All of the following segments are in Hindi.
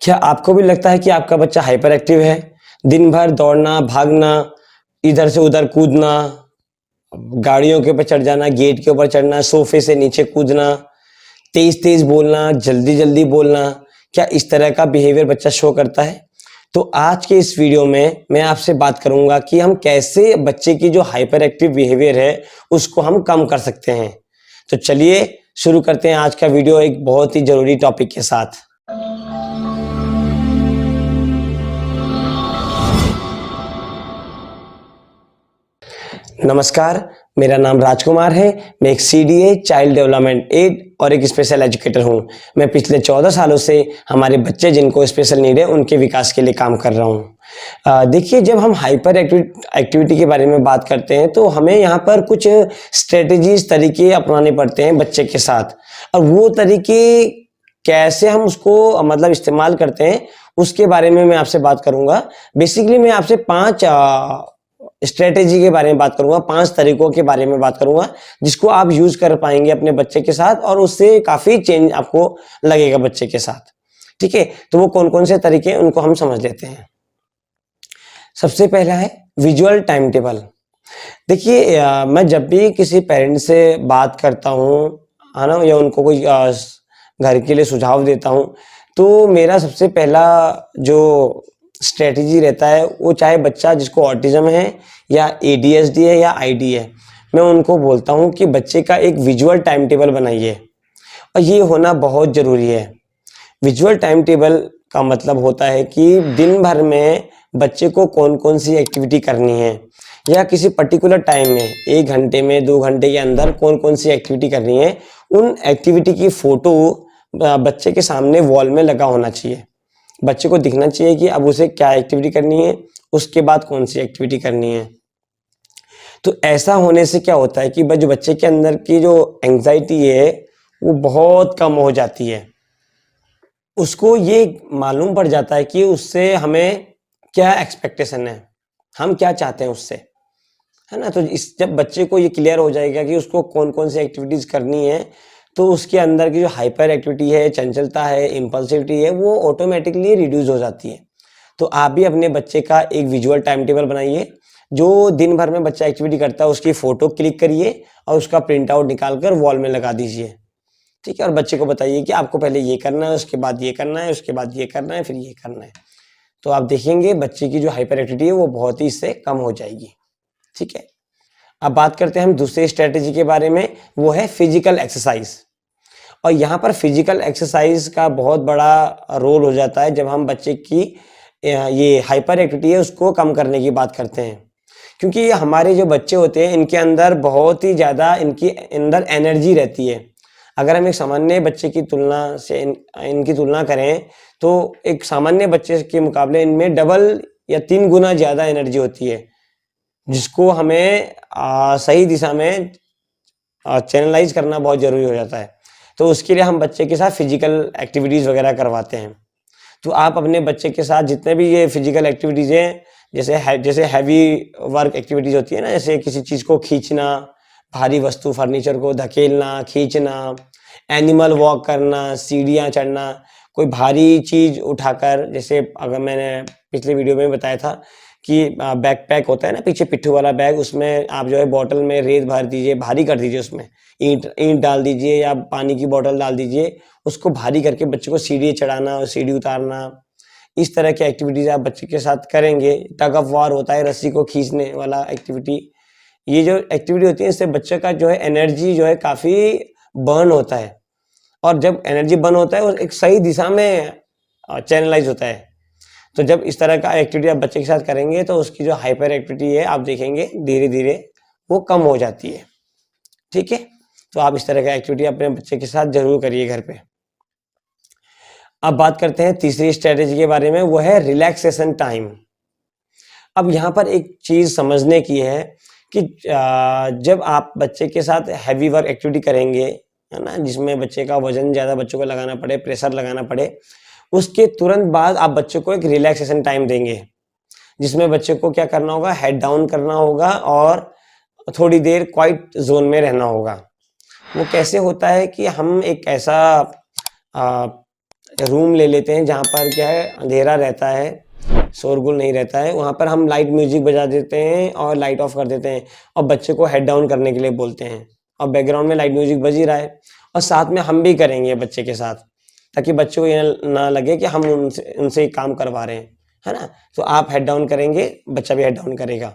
क्या आपको भी लगता है कि आपका बच्चा हाइपर एक्टिव है? दिन भर दौड़ना, भागना, इधर से उधर कूदना, गाड़ियों के ऊपर चढ़ जाना, गेट के ऊपर चढ़ना, सोफे से नीचे कूदना, तेज-तेज बोलना, जल्दी-जल्दी बोलना, क्या इस तरह का बिहेवियर बच्चा शो करता है? तो आज के इस वीडियो में मैं आपसे बात करूँगा कि हम कैसे बच्चे की जो हाइपर एक्टिव बिहेवियर है, उसको हम कम कर सकते हैं। तो चलिए शुरू करते हैं आज का वीडियो एक बहुत ही ज़रूरी टॉपिक के साथ। नमस्कार, मेरा नाम राजकुमार है। मैं एक सीडीए चाइल्ड डेवलपमेंट एड और एक स्पेशल एजुकेटर हूँ। मैं पिछले 14 सालों से हमारे बच्चे जिनको स्पेशल नीड है उनके विकास के लिए काम कर रहा हूँ। देखिए, जब हम हाइपर एक्टिविटी के बारे में बात करते हैं तो हमें यहाँ पर कुछ स्ट्रेटजीज तरीके अपनाने पड़ते हैं बच्चे के साथ, और वो तरीके कैसे हम उसको मतलब इस्तेमाल करते हैं उसके बारे में मैं आपसे बात करूँगा। बेसिकली मैं आपसे 5 स्ट्रेटेजी के बारे में बात करूंगा, 5 तरीकों के बारे में बात करूंगा जिसको आप यूज कर पाएंगे अपने बच्चे के साथ, और उससे काफी चेंज आपको लगेगा बच्चे के साथ। ठीक है, तो वो कौन कौन से तरीके हैं उनको हम समझ लेते हैं। सबसे पहला है विजुअल टाइम टेबल। देखिए, मैं जब भी किसी पेरेंट से बात करता हूँ, है ना, या उनको कोई घर के लिए सुझाव देता हूँ, तो मेरा सबसे पहला जो स्ट्रेटजी रहता है, वो चाहे बच्चा जिसको ऑटिज्म है या एडीएचडी है या आईडी है, मैं उनको बोलता हूँ कि बच्चे का एक विजुअल टाइम टेबल बनाइए, और ये होना बहुत ज़रूरी है। विजुअल टाइम टेबल का मतलब होता है कि दिन भर में बच्चे को कौन कौन सी एक्टिविटी करनी है, या किसी पर्टिकुलर टाइम में 1 घंटे में 2 घंटे के अंदर कौन कौन सी एक्टिविटी करनी है। उन एक्टिविटी की फ़ोटो बच्चे के सामने वॉल में लगा होना चाहिए। बच्चे को दिखना चाहिए कि अब उसे क्या एक्टिविटी करनी है, उसके बाद कौन सी एक्टिविटी करनी है। तो ऐसा होने से क्या होता है कि जो बच्चे के अंदर की जो एंजाइटी है वो बहुत कम हो जाती है। उसको ये मालूम पड़ जाता है कि उससे हमें क्या एक्सपेक्टेशन है, हम क्या चाहते हैं उससे, है ना। तो जब बच्चे को ये क्लियर हो जाएगा कि उसको कौन कौन सी एक्टिविटीज करनी है, तो उसके अंदर की जो हाइपर एक्टिविटी है, चंचलता है, इम्पल्सिविटी है, वो ऑटोमेटिकली रिड्यूस हो जाती है। तो आप भी अपने बच्चे का एक विजुअल टाइम टेबल बनाइए। जो दिन भर में बच्चा एक्टिविटी करता है उसकी फ़ोटो क्लिक करिए और उसका प्रिंट आउट निकाल कर वॉल में लगा दीजिए। ठीक है, और बच्चे को बताइए कि आपको पहले ये करना है, उसके बाद ये करना है, उसके बाद ये करना है, फिर ये करना है। तो आप देखेंगे बच्चे की जो हाइपर एक्टिविटी है वो बहुत ही इससे कम हो जाएगी। ठीक है, अब बात करते हैं हम दूसरी स्ट्रेटेजी के बारे में, वो है फिजिकल एक्सरसाइज। और यहाँ पर फिजिकल एक्सरसाइज का बहुत बड़ा रोल हो जाता है जब हम बच्चे की ये हाइपर एक्टिविटी है उसको कम करने की बात करते हैं। क्योंकि ये हमारे जो बच्चे होते हैं इनके अंदर बहुत ही ज़्यादा इनकी अंदर एनर्जी रहती है। अगर हम एक सामान्य बच्चे की तुलना से इनकी तुलना करें तो एक सामान्य बच्चे के मुकाबले इनमें डबल या 3 गुना ज़्यादा एनर्जी होती है, जिसको हमें सही दिशा में चैनलाइज करना बहुत ज़रूरी हो जाता है। तो उसके लिए हम बच्चे के साथ फिजिकल एक्टिविटीज़ वगैरह करवाते हैं। तो आप अपने बच्चे के साथ जितने भी ये फिजिकल एक्टिविटीज़ हैं, जैसे हैवी वर्क एक्टिविटीज़ होती है ना, जैसे किसी चीज़ को खींचना, भारी वस्तु फर्नीचर को धकेलना, खींचना, एनिमल वॉक करना, सीढ़ियाँ चढ़ना, कोई भारी चीज़ उठाकर, जैसे अगर मैंने पिछले वीडियो में बताया था कि बैकपैक होता है ना, पीछे पिट्ठू वाला बैग, उसमें आप जो है बॉटल में रेत भर दीजिए, भारी कर दीजिए, उसमें ईंट डाल दीजिए या पानी की बॉटल डाल दीजिए, उसको भारी करके बच्चे को सीढ़ी चढ़ाना और सीढ़ी उतारना। इस तरह की एक्टिविटीज़ आप बच्चे के साथ करेंगे। टग ऑफ वार होता है, रस्सी को खींचने वाला एक्टिविटी। ये जो एक्टिविटी होती है इससे बच्चे का जो है एनर्जी जो है काफ़ी बर्न होता है, और जब एनर्जी बर्न होता है वो एक सही दिशा में चैनलाइज होता है। तो जब इस तरह का एक्टिविटी आप बच्चे के साथ करेंगे तो उसकी जो हाइपर एक्टिविटी है आप देखेंगे धीरे धीरे वो कम हो जाती है। ठीक है, तो आप इस तरह का एक्टिविटी अपने बच्चे के साथ जरूर करिए घर पे। अब बात करते हैं तीसरी स्ट्रेटेजी के बारे में, वो है रिलैक्सेशन टाइम। अब यहाँ पर एक चीज़ समझने की है कि जब आप बच्चे के साथ हैवी वर्क एक्टिविटी करेंगे, है ना, जिसमें बच्चे का वजन ज़्यादा बच्चों को लगाना पड़े, प्रेशर लगाना पड़े, उसके तुरंत बाद आप बच्चे को एक रिलैक्सेशन टाइम देंगे, जिसमें बच्चे को क्या करना होगा, हेड डाउन करना होगा और थोड़ी देर क्वाइट जोन में रहना होगा। वो कैसे होता है कि हम एक ऐसा रूम ले लेते हैं जहाँ पर क्या है अंधेरा रहता है, शोरगुल नहीं रहता है, वहाँ पर हम लाइट म्यूजिक बजा देते हैं और लाइट ऑफ कर देते हैं और बच्चे को हेड डाउन करने के लिए बोलते हैं और बैकग्राउंड में लाइट म्यूजिक बज ही रहा है और साथ में हम भी करेंगे बच्चे के साथ, ताकि बच्चे को ये ना लगे कि हम उनसे उनसे काम करवा रहे हैं, है ना। तो आप हेड डाउन करेंगे, बच्चा भी हेड डाउन करेगा,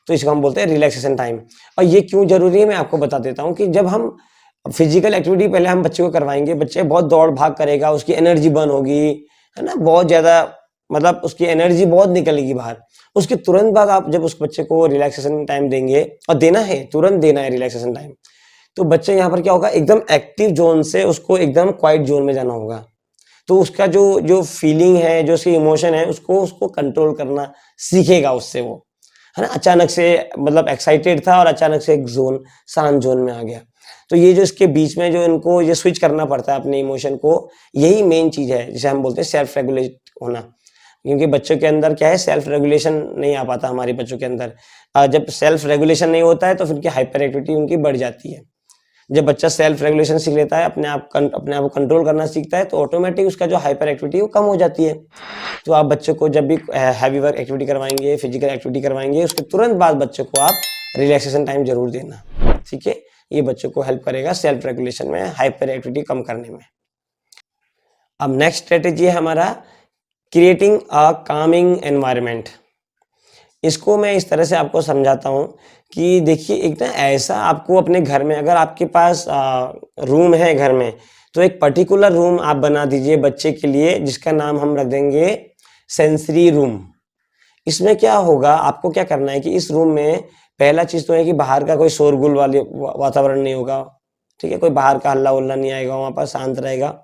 तो इसको हम बोलते हैं रिलैक्सेशन टाइम। और ये क्यों जरूरी है मैं आपको बता देता हूँ कि जब हम फिजिकल एक्टिविटी पहले हम बच्चे को करवाएंगे, बच्चे बहुत दौड़ भाग करेगा, उसकी एनर्जी बर्न होगी, है ना, बहुत ज़्यादा, मतलब उसकी एनर्जी बहुत निकलेगी बाहर। उसके तुरंत बाद आप जब उस बच्चे को रिलैक्सेशन टाइम देंगे, और देना है, तुरंत देना है रिलैक्सेशन टाइम, तो बच्चे यहाँ पर क्या होगा, एकदम एक्टिव जोन से उसको एकदम क्वाइट जोन में जाना होगा। तो उसका जो जो फीलिंग है, जो उसकी इमोशन है, उसको उसको कंट्रोल करना सीखेगा उससे वो, है ना। अचानक से मतलब एक्साइटेड था और अचानक से एक जोन, शांत जोन में आ गया। तो ये जो इसके बीच में जो इनको ये स्विच करना पड़ता है अपने इमोशन को, यही मेन चीज़ है जिसे हम बोलते हैं सेल्फ रेगुलेट होना। क्योंकि बच्चों के अंदर क्या है, सेल्फ रेगुलेशन नहीं आ पाता हमारे बच्चों के अंदर। जब सेल्फ रेगुलेशन नहीं होता है तो फिर क्या हाइपर एक्टिविटी उनकी बढ़ जाती है। जब बच्चा सेल्फ रेगुलेशन सीख लेता है, अपने आप को कंट्रोल करना सीखता है, तो ऑटोमेटिक उसका जो हाइपर एक्टिविटी वो कम हो जाती है। तो आप बच्चे को जब भी हैवी वर्क एक्टिविटी करवाएंगे, फिजिकल एक्टिविटी करवाएंगे, उसके तुरंत बाद बच्चे को आप रिलैक्सेशन टाइम जरूर देना, ठीक है। ये बच्चों को हेल्प करेगा सेल्फ रेगुलेशन में, हाइपर एक्टिविटी कम करने में। अब नेक्स्ट स्ट्रेटेजी है हमारा क्रिएटिंग अ कामिंग एनवायरनमेंट। इसको मैं इस तरह से आपको समझाता हूँ कि देखिए, एक ना ऐसा आपको अपने घर में, अगर आपके पास रूम है घर में, तो एक पर्टिकुलर रूम आप बना दीजिए बच्चे के लिए, जिसका नाम हम रख देंगे सेंसरी रूम। इसमें क्या होगा, आपको क्या करना है कि इस रूम में पहला चीज़ तो है कि बाहर का कोई शोरगुल वाले वातावरण नहीं होगा, ठीक है, कोई बाहर का हल्ला उल्ला नहीं आएगा, वहाँ पर शांत रहेगा।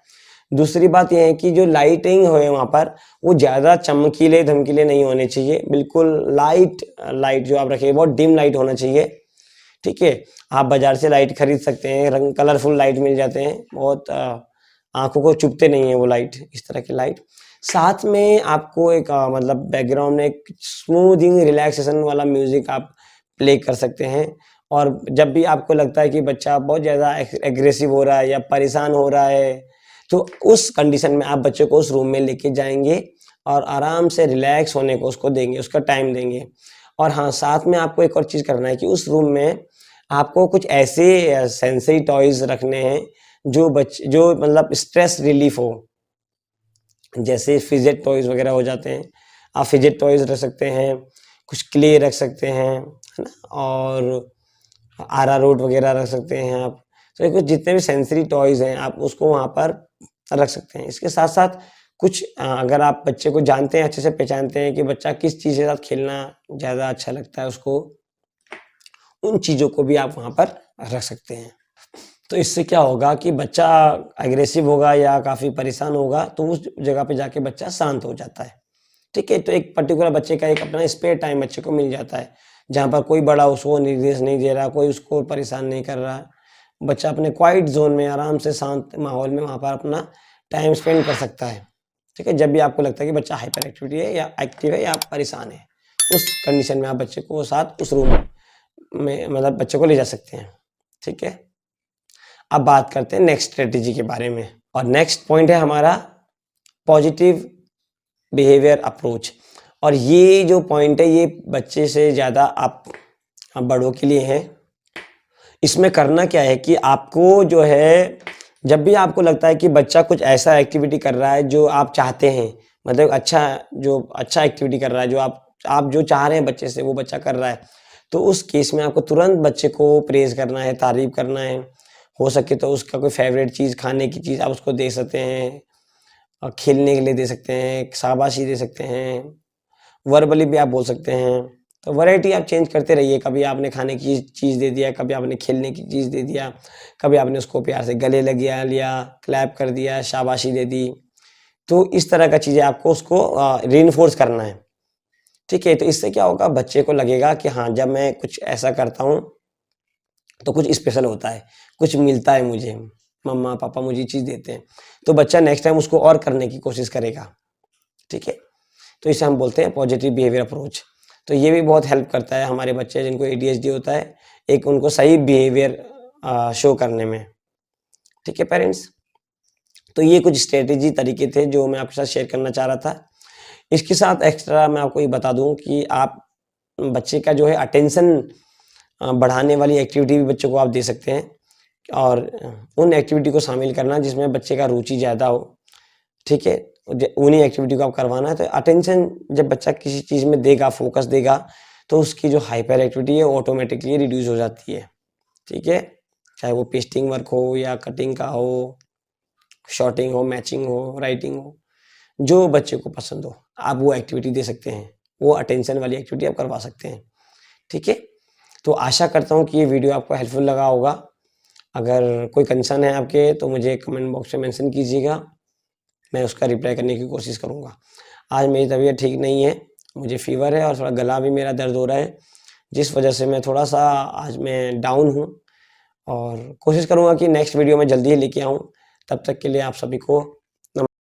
दूसरी बात यह है कि जो लाइटिंग है वहाँ पर, वो ज़्यादा चमकीले धमकीले नहीं होने चाहिए, बिल्कुल लाइट लाइट जो आप रखिए बहुत डिम लाइट होना चाहिए, ठीक है। आप बाजार से लाइट खरीद सकते हैं, रंग कलरफुल लाइट मिल जाते हैं, बहुत आंखों को चुभते नहीं है वो लाइट, इस तरह की लाइट। साथ में आपको एक मतलब बैकग्राउंड में एक स्मूथिंग रिलैक्सेशन वाला म्यूजिक आप प्ले कर सकते हैं। और जब भी आपको लगता है कि बच्चा बहुत ज़्यादा एग्रेसिव हो रहा है या परेशान हो रहा है, तो उस कंडीशन में आप बच्चे को उस रूम में लेके जाएंगे और आराम से रिलैक्स होने को उसको देंगे, उसका टाइम देंगे। और हाँ, साथ में आपको एक और चीज़ करना है कि उस रूम में आपको कुछ ऐसे सेंसरी टॉयज रखने हैं जो मतलब स्ट्रेस रिलीफ हो, जैसे फिजेट टॉयज वगैरह हो जाते हैं, आप फिजेट टॉयज रख सकते हैं, कुछ क्ले रख सकते हैं, है ना, और आरा रोड वगैरह रख सकते हैं आप। तो ये कुछ जितने भी सेंसरी टॉयज हैं आप उसको वहाँ पर रख सकते हैं। इसके साथ साथ कुछ अगर आप बच्चे को जानते हैं, अच्छे से पहचानते हैं कि बच्चा किस चीज़ के साथ खेलना ज़्यादा अच्छा लगता है उसको, उन चीज़ों को भी आप वहाँ पर रख सकते हैं। तो इससे क्या होगा कि बच्चा एग्रेसिव होगा या काफ़ी परेशान होगा, तो उस जगह पे जाके बच्चा शांत हो जाता है, ठीक है। तो एक पर्टिकुलर बच्चे का एक अपना स्पेयर टाइम बच्चे को मिल जाता है, जहाँ पर कोई बड़ा उसको निर्देश नहीं दे रहा, कोई उसको परेशान नहीं कर रहा। बच्चा अपने क्वाइट ज़ोन में आराम से शांत माहौल में वहाँ पर अपना टाइम स्पेंड कर सकता है, ठीक है। जब भी आपको लगता है कि बच्चा हाइपर एक्टिविटी है या एक्टिव है या परेशान है, उस कंडीशन में आप बच्चे को साथ उस रूम में मतलब बच्चे को ले जा सकते हैं, ठीक है। अब बात करते हैं नेक्स्ट स्ट्रेटेजी के बारे में, और नेक्स्ट पॉइंट है हमारा पॉजिटिव बिहेवियर अप्रोच। और ये जो पॉइंट है ये बच्चे से ज़्यादा आप बड़ों के लिए है। इसमें करना क्या है कि आपको जो है, जब भी आपको लगता है कि बच्चा कुछ ऐसा एक्टिविटी कर रहा है जो आप चाहते हैं, मतलब अच्छा एक्टिविटी कर रहा है, जो आप जो चाह रहे हैं बच्चे से वो बच्चा कर रहा है, तो उस केस में आपको तुरंत बच्चे को प्रेज़ करना है, तारीफ़ करना है। हो सके तो उसका कोई फ़ेवरेट चीज़, खाने की चीज़ आप उसको दे सकते हैं, और खेलने के लिए दे सकते हैं, शाबाशी दे सकते हैं, वर्बली भी आप बोल सकते हैं। तो वैरायटी आप चेंज करते रहिए, कभी आपने खाने की चीज़ दे दिया, कभी आपने खेलने की चीज़ दे दिया, कभी आपने उसको प्यार से गले लगा लिया, क्लैप कर दिया, शाबाशी दे दी। तो इस तरह का चीज़ें आपको उसको रीइंफोर्स करना है, ठीक है। तो इससे क्या होगा, बच्चे को लगेगा कि हाँ, जब मैं कुछ ऐसा करता हूँ तो कुछ स्पेशल होता है, कुछ मिलता है मुझे, मम्मा पापा मुझे ये चीज़ देते हैं। तो बच्चा नेक्स्ट टाइम उसको और करने की कोशिश करेगा, ठीक है। तो इसे हम बोलते हैं पॉजिटिव बिहेवियर अप्रोच। तो ये भी बहुत हेल्प करता है हमारे बच्चे जिनको एडीएचडी होता है, एक उनको सही बिहेवियर शो करने में, ठीक है पेरेंट्स। तो ये कुछ स्ट्रेटेजी तरीके थे जो मैं आपके साथ शेयर करना चाह रहा था। इसके साथ एक्स्ट्रा मैं आपको ये बता दूँ कि आप बच्चे का जो है अटेंशन बढ़ाने वाली एक्टिविटी भी बच्चों को आप दे सकते हैं और उन एक्टिविटी को शामिल करना जिसमें बच्चे का रुचि ज़्यादा हो, ठीक है? उन्हीं एक्टिविटी को आप करवाना है, तो अटेंशन जब बच्चा किसी चीज़ में देगा, फोकस देगा, तो उसकी जो हाइपर एक्टिविटी है ऑटोमेटिकली रिड्यूस हो जाती है, ठीक है? चाहे वो पेस्टिंग वर्क हो या कटिंग का हो, शॉर्टिंग हो, मैचिंग हो, राइटिंग हो, जो बच्चे को पसंद हो, आप वो एक्टिविटी दे सकते हैं। वो अटेंशन वाली एक्टिविटी आप करवा सकते हैं, ठीक है? तो आशा करता हूँ कि ये वीडियो आपको हेल्पफुल लगा होगा। अगर कोई कंसर्न है आपके तो मुझे कमेंट बॉक्स में मेंशन कीजिएगा, मैं उसका रिप्लाई करने की कोशिश करूँगा। आज मेरी तबीयत ठीक नहीं है, मुझे फ़ीवर है और थोड़ा गला भी मेरा दर्द हो रहा है, जिस वजह से मैं थोड़ा-सा आज मैं डाउन हूँ और कोशिश करूँगा कि नेक्स्ट वीडियो में जल्दी ही लेके आऊँ। तब तक के लिए आप सभी को